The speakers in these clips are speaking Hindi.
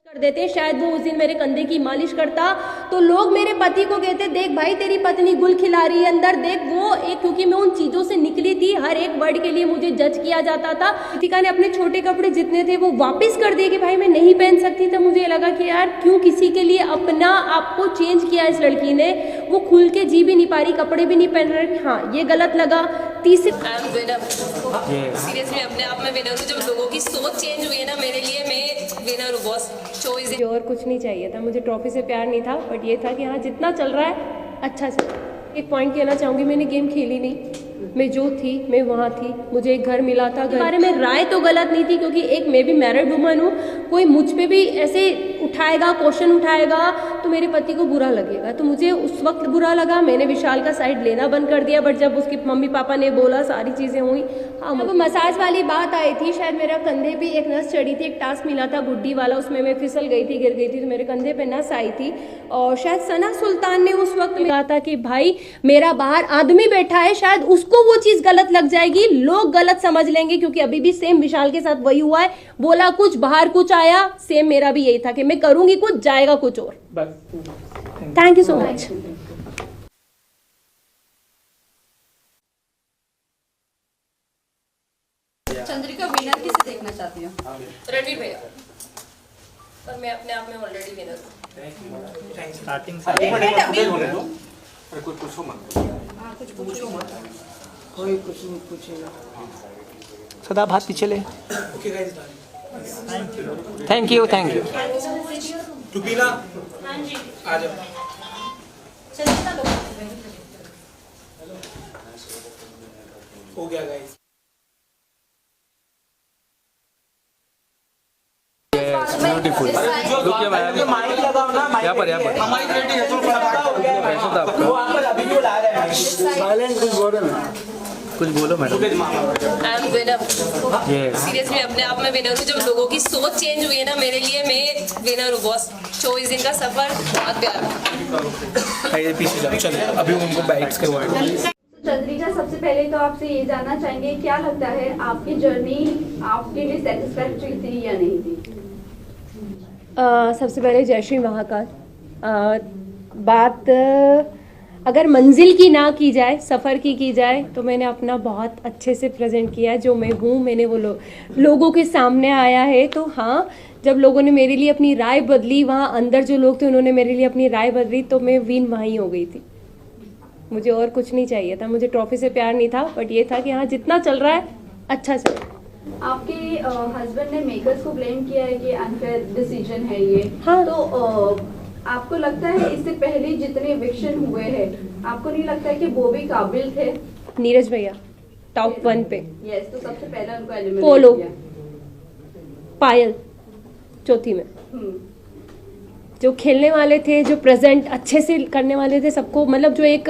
कर देते। शायद वो उस दिन मेरे कंधे की मालिश करता तो लोग मेरे पति को कहते, देख भाई तेरी पत्नी गुल खिला रही है अंदर, देख वो एक, क्योंकि मैं उन चीजों से निकली थी, हर एक वर्ड के लिए मुझे जज किया जाता था। कृतिका ने अपने छोटे कपड़े जितने थे वो वापस कर दिए कि भाई मैं नहीं पहन सकती। तब मुझे लगा कि यार क्यों किसी के लिए अपना आपको चेंज किया इस लड़की ने, वो खुल के जी भी नहीं पा रही, कपड़े भी नहीं पहन रही। हाँ ये गलत लगा। तीसरी सीरियसली अपने आप में विनर हूँ। जब लोगों की सोच चेंज हुई है ना मेरे लिए, मैं विनर हूँ बॉस। मुझे और कुछ नहीं चाहिए था, मुझे ट्रॉफी से प्यार नहीं था, बट ये था कि हाँ जितना चल रहा है अच्छा चल। एक पॉइंट कहना चाहूँगी, मैंने गेम खेली नहीं, मैं जो थी मैं वहाँ थी, मुझे एक घर मिला था। घर बारे में राय तो गलत नहीं थी क्योंकि एक मैं भी मैरिड वुमन हूँ, कोई मुझ पे भी ऐसे उठाएगा, क्वेश्चन उठाएगा तो मेरे पति को बुरा लगेगा। तो मुझे उस वक्त बुरा लगा, मैंने विशाल का साइड लेना बंद कर दिया। बट जब उसके मम्मी पापा ने बोला, सारी चीज़ें हुई। हाँ अब मसाज वाली बात आई थी, शायद मेरा कंधे पे एक नस चढ़ी थी, एक टास्क मिला था गुड्डी वाला, उसमें मैं फिसल गई थी, गिर गई थी, तो मेरे कंधे पे नस आई थी। और शायद सना सुल्तान ने उस वक्त कहा था कि भाई मेरा बाहर आदमी बैठा है, शायद उसको वो चीज़ गलत लग जाएगी, लोग गलत समझ लेंगे, क्योंकि अभी भी सेम विशाल के साथ वही हुआ है। बोला कुछ, बाहर कुछ आया, सेम मेरा भी यही था कि मैं करूंगी कुछ, जाएगा कुछ और। Thank you so much. Chandrika winner किसे देखना चाहती हो? रणवीर भैया, पर मैं अपने आप में ऑलरेडी विनर हूँ। स्टार्टिंग कोई कुछ नहीं पूछेगा। सदा हाथ पीछे ले। Thank you thank you. टुपीला आ जाओ। हो गया गाइस। ब्यूटीफुल लुक ये मैम माइक लगाओ ना, यहाँ पर हमारी रेडी है तो कैसा था आपका? वो अंकल अभी भी ला रहे हैं। साइलेंट कुछ बोलो ना, कुछ बोलो madam. I am winner. Yes seriously अपने आप में विनर हूँ। जब लोगों की सोच चेंज हुई है ना मेरे लिए, मैं विनर हूँ बॉस। 24 दिन का सफर, बहुत प्यार। ये पीछे जाओ, चलो अभी उनको बैट्स के वर्ड। चंद्रिका, सबसे पहले तो आपसे ये जानना चाहेंगे, क्या लगता है आपकी जर्नी आपके लिए सेटिस्फैक्टरी थी या नहीं थी? सबसे पहले जय श्री महाकाल। बात अगर मंजिल की ना की जाए, सफ़र की जाए, तो मैंने अपना बहुत अच्छे से प्रेजेंट किया है, जो मैं हूँ मैंने वो लोगों के सामने आया है। तो हाँ, जब लोगों ने मेरे लिए अपनी राय बदली, वहाँ अंदर जो लोग थे उन्होंने मेरे लिए अपनी राय बदली, तो मैं विन वहीं हो गई थी। मुझे और कुछ नहीं चाहिए था, मुझे ट्रॉफी से प्यार नहीं था, बट ये था कि हाँ जितना चल रहा है अच्छा चल। आपके हस्बैंड ने मेकर्स को ब्लेम किया है कि अनफेयर डिसीजन है ये। हाँ। तो आपको लगता है इससे पहले जितने इविक्शन हुए हैं, आपको नहीं लगता है कि वो भी काबिल थे? नीरज भैया टॉप 1 पे, यस, तो सबसे पहले उनको एलिमिनेट पोलो, किया। पायल चौथी में, हम्म। जो खेलने वाले थे, जो प्रेजेंट अच्छे से करने वाले थे सबको, मतलब जो एक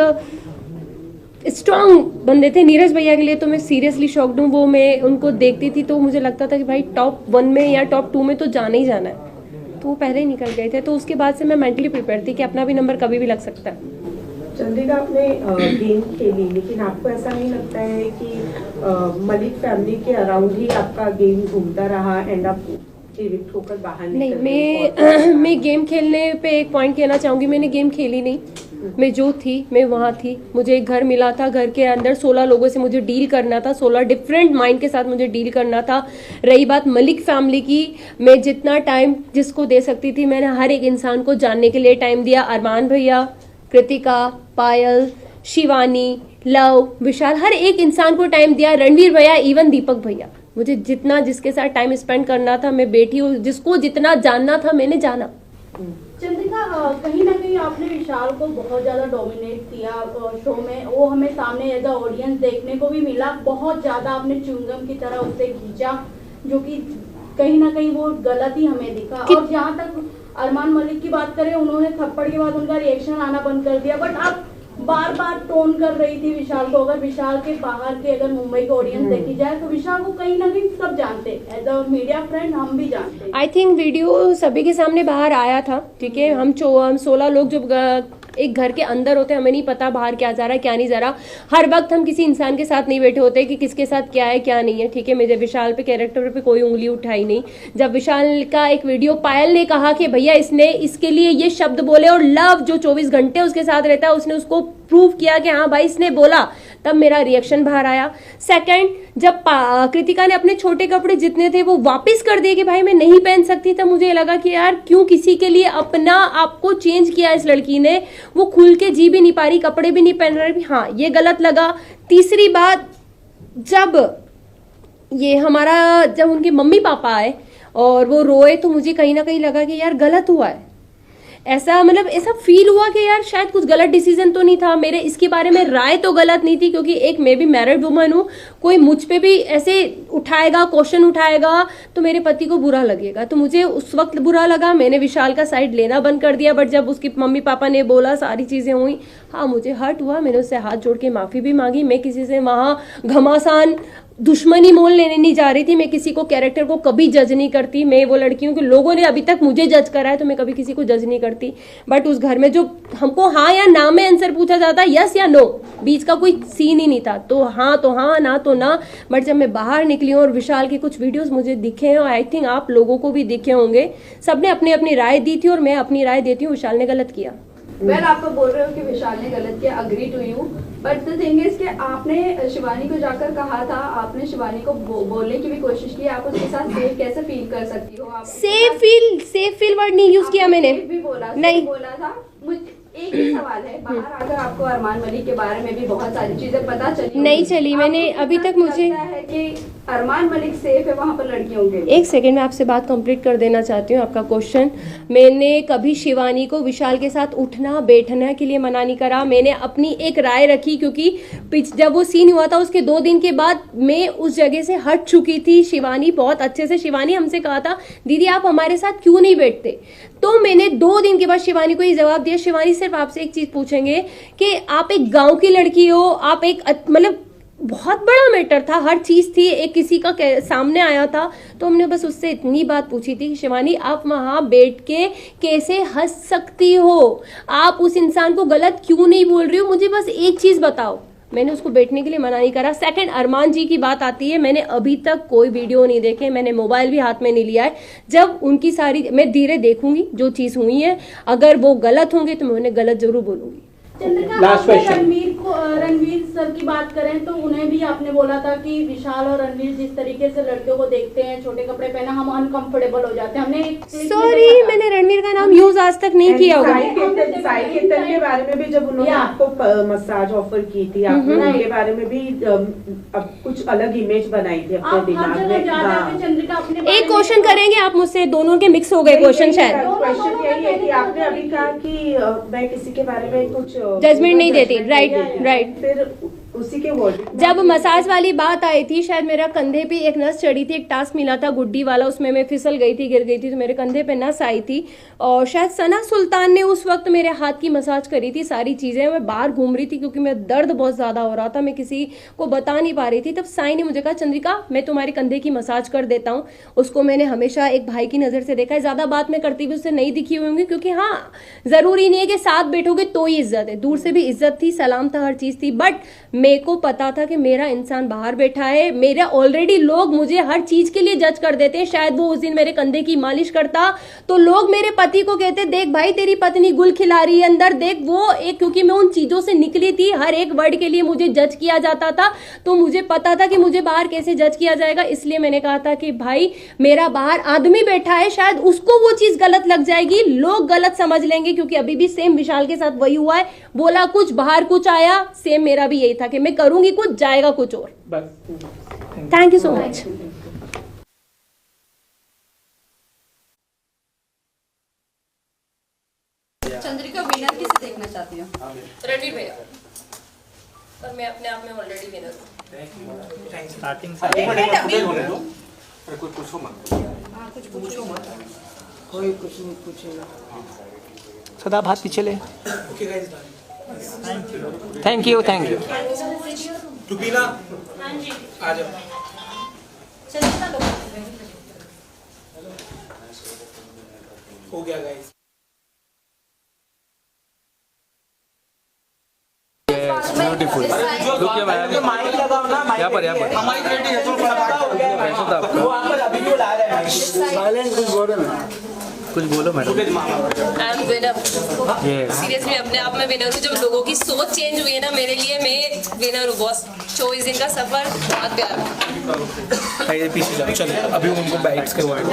स्ट्रॉन्ग बंदे थे। नीरज भैया के लिए तो मैं सीरियसली शॉक्ड हूँ। वो मैं उनको देखती थी तो मुझे लगता था कि भाई टॉप 1 में या टॉप 2 में तो जाना ही जाना है, तो वो पहले ही निकल गए थे। तो उसके बाद से मैं मेंटली प्रिपेयर थी कि अपना भी नंबर कभी भी लग सकता है। चंद्रिका, आपने गेम खेली, लेकिन आपको ऐसा नहीं लगता है कि मलिक फैमिली के अराउंड ही आपका गेम घूमता रहा एंड आप इविक्ट होकर बाहर नहीं, निकल मैं गेम खेलने पे एक पॉइंट कहना चाहूँगी, मैंने गेम खेली नहीं, मैं जो थी मैं वहाँ थी। मुझे एक घर मिला था, घर के अंदर 16 लोगों से मुझे डील करना था, 16 डिफरेंट माइंड के साथ मुझे डील करना था। रही बात मलिक फैमिली की, मैं जितना टाइम जिसको दे सकती थी मैंने हर एक इंसान को जानने के लिए टाइम दिया। अरमान भैया, कृतिका, पायल, शिवानी, लव, विशाल, हर एक इंसान को टाइम दिया। रणवीर भैया, इवन दीपक भैया, मुझे जितना जिसके साथ टाइम स्पेंड करना था, मैं बेटी हूँ, जिसको जितना जानना था मैंने जाना। चंद्रिका, कहीं ना कहीं आपने विशाल को बहुत ज्यादा डोमिनेट किया शो में, वो हमें सामने एज अ ऑडियंस देखने को भी मिला। बहुत ज्यादा आपने च्युइंगम की तरह उसे खींचा, जो कि कहीं ना कहीं वो गलत ही हमें दिखा। और जहाँ तक अरमान मलिक की बात करें, उन्होंने थप्पड़ के बाद उनका रिएक्शन आना बंद कर दिया, बट आप बार बार टोन कर रही थी विशाल को। अगर विशाल के बाहर के अगर मुंबई की ऑडियंस देखी जाए तो विशाल को कहीं ना कहीं सब जानते, एज अ मीडिया फ्रेंड हम भी जानते। आई थिंक वीडियो सभी के सामने बाहर आया था, ठीक है। हम 16 लोग जब एक घर के अंदर होते हैं, हमें नहीं पता बाहर क्या जा रहा है क्या नहीं जा रहा। हर वक्त हम किसी इंसान के साथ नहीं बैठे होते कि किसके साथ क्या है क्या नहीं है, ठीक है। मुझे विशाल पे कैरेक्टर पे कोई उंगली उठाई नहीं। जब विशाल का एक वीडियो पायल ने कहा कि भैया इसने इसके लिए ये शब्द बोले और लव जो 24 घंटे उसके साथ रहता है उसने उसको प्रूव किया कि हाँ भाई इसने बोला, तब मेरा रिएक्शन बाहर आया। सेकंड, जब कृतिका ने अपने छोटे कपड़े जितने थे वो वापस कर दिए कि भाई मैं नहीं पहन सकती, तब मुझे लगा कि यार क्यों किसी के लिए अपना आपको चेंज किया इस लड़की ने। वो खुल के जी भी नहीं पा रही, कपड़े भी नहीं पहन रही, हाँ ये गलत लगा। तीसरी बात, जब ये हमारा जब उनके मम्मी पापा आए और वो रोए तो मुझे कहीं ना कहीं लगा कि यार गलत हुआ है। ऐसा मतलब ऐसा फील हुआ कि यार शायद कुछ गलत डिसीजन तो नहीं था मेरे, इसके बारे में राय तो गलत नहीं थी क्योंकि एक मैं भी मैरिड वुमन हूँ, कोई मुझ पे भी ऐसे उठाएगा क्वेश्चन उठाएगा तो मेरे पति को बुरा लगेगा, तो मुझे उस वक्त बुरा लगा। मैंने विशाल का साइड लेना बंद कर दिया, बट जब उसकी मम्मी पापा ने बोला सारी चीजें हुई, हाँ मुझे हर्ट हुआ। मैंने उससे हाथ जोड़ के माफी भी मांगी। मैं किसी से वहां घमासान दुश्मनी मोल लेने नहीं जा रही थी। मैं किसी को कैरेक्टर को कभी जज नहीं करती। मैं वो लड़की हूँ कि लोगों ने अभी तक मुझे जज करा है तो मैं कभी किसी को जज नहीं करती। बट उस घर में जो हमको हाँ या ना में आंसर पूछा जाता, यस या नो, बीच का कोई सीन ही नहीं था। तो हाँ ना तो ना। बट जब मैं बाहर निकली हूँ और विशाल के कुछ वीडियोस मुझे दिखे हैं और आई थिंक आप लोगों को भी दिखे होंगे, सबने अपनी अपनी राय दी थी और मैं अपनी राय देती हूँ विशाल ने गलत किया। वेल आप तो बोल रहे हो कि विशाल ने गलत किया, agree to you, but the thing is कि आपने शिवानी को जाकर कहा था, आपने शिवानी को बोलने की भी कोशिश की, आप उसके साथ सेफ कैसे फील कर सकती हो? आप सेफ फील वर्ड नहीं यूज किया मैंने, भी बोला नहीं बोला था। मुझे एक ही सवाल है, बाहर आकर आपको अरमान मलिक के बारे में भी बहुत सारी चीजें पता चली नहीं चली, मैंने अभी तक मुझे है कि अरमान मलिक सेफ है वहाँ पर लड़कियों के। एक सेकंड में आपसे बात कंप्लीट कर देना चाहती हूँ आपका क्वेश्चन। मैंने कभी शिवानी को विशाल के साथ उठना बैठने के लिए मना नहीं करा। मैंने अपनी एक राय रखी क्योंकि जब वो सीन हुआ था उसके 2 दिन के बाद मैं उस जगह से हट चुकी थी। शिवानी बहुत अच्छे से, शिवानी हमसे कहा था दीदी आप हमारे साथ क्यों नहीं बैठते, तो मैंने 2 दिन के बाद शिवानी को ये जवाब दिया। शिवानी सिर्फ आपसे एक चीज पूछेंगे कि आप एक गांव की लड़की हो, आप एक मतलब बहुत बड़ा मैटर था, हर चीज थी, एक किसी का सामने आया था, तो हमने बस उससे इतनी बात पूछी थी कि शिवानी आप वहां बैठ के कैसे हंस सकती हो, आप उस इंसान को गलत क्यों नहीं बोल रही हो, मुझे बस एक चीज बताओ। मैंने उसको बैठने के लिए मना नहीं करा। सेकंड, अरमान जी की बात आती है, मैंने अभी तक कोई वीडियो नहीं देखे, मैंने मोबाइल भी हाथ में नहीं लिया है। जब उनकी सारी मैं धीरे देखूंगी जो चीज हुई है, अगर वो गलत होंगे तो मैं उन्हें गलत जरूर बोलूंगी। चंद्रिका, रणवीर सर की बात करें तो उन्हें भी आपने बोला था कि विशाल और रणवीर जिस तरीके से लड़कियों को देखते हैं, छोटे कपड़े पहना, हम अनकंफर्टेबल हो जाते हैं। हमने सॉरी मैंने रणवीर का नाम यूज आज तक नहीं किया होगा। साई केतन के बारे में भी जब उन्होंने आपको मसाज ऑफर की थी, आपने उनके बारे में भी अब कुछ अलग इमेज बनाई थी अपने दिमाग में। चंद्रिका अपने एक क्वेश्चन करेंगे आप मुझसे, दोनों के मिक्स हो गए क्वेश्चन शायद। क्वेश्चन यही है कि आपने अभी कहा कि मैं किसी के बारे में कुछ जजमेंट नहीं देती, राइट। फिर उसी के वर्ड जब मसाज वाली बात आई थी, शायद मेरा कंधे पे एक नस चढ़ी थी, एक टास्क मिला था गुड्डी वाला, उसमें मैं फिसल गई थी, गिर गई थी, तो मेरे कंधे पे नस आई थी और शायद सना सुल्तान ने उस वक्त मेरे हाथ की मसाज करी थी। सारी चीजें मैं बाहर घूम रही थी क्योंकि मेरा दर्द बहुत ज्यादा हो रहा था, मैं किसी को बता नहीं पा रही थी। तब साई ने मुझे कहा चंद्रिका मैं तुम्हारे कंधे की मसाज कर देता हूँ। उसको मैंने हमेशा एक भाई की नजर से देखा है, ज्यादा बात मैं करती हुई उससे नहीं दिखी हुई होंगी क्योंकि हाँ जरूरी नहीं है कि साथ बैठोगे तो ही इज्जत है, दूर से भी इज्जत थी, सलाम था, हर चीज थी। बट मेरे को पता था कि मेरा इंसान बाहर बैठा है, मेरा ऑलरेडी लोग मुझे हर चीज के लिए जज कर देते हैं। शायद वो उस दिन मेरे कंधे की मालिश करता तो लोग मेरे पति को कहते देख भाई तेरी पत्नी गुल खिला रही है अंदर देख, वो एक क्योंकि मैं उन चीजों से निकली थी, हर एक वर्ड के लिए मुझे जज किया जाता था, तो मुझे पता था कि मुझे बाहर कैसे जज किया जाएगा। इसलिए मैंने कहा था कि भाई मेरा बाहर आदमी बैठा है, शायद उसको वो चीज गलत लग जाएगी, लोग गलत समझ लेंगे, क्योंकि अभी भी सेम विशाल के साथ वही हुआ है, बोला कुछ बाहर कुछ आया, सेम मेरा भी यही था कि मैं करूंगी कुछ जाएगा कुछ और। Thank you so much. Chandrika winner किसे देखना चाहती हो? रणवीर भैया, और मैं अपने आप में ऑलरेडी विनर हूँ। स्टार्टिंग कोई कुछ नहीं पूछेगा। सदा आप हाथ पीछे ले। Okay guys, thank you Rubina आ जाओ। हो गया guys. Beautiful look your ma'am यहाँ पर कैसा था आपका कुछ बोलो madam I am winner yes seriously अपने आप में विनर हूँ। जब लोगों की सोच चेंज हुई है ना मेरे लिए, मैं विनर हूँ बॉस। शो इज इनका सफर बहुत प्यारा। पीछे जाओ, चलो अभी उनको बाइट्स करवाएं।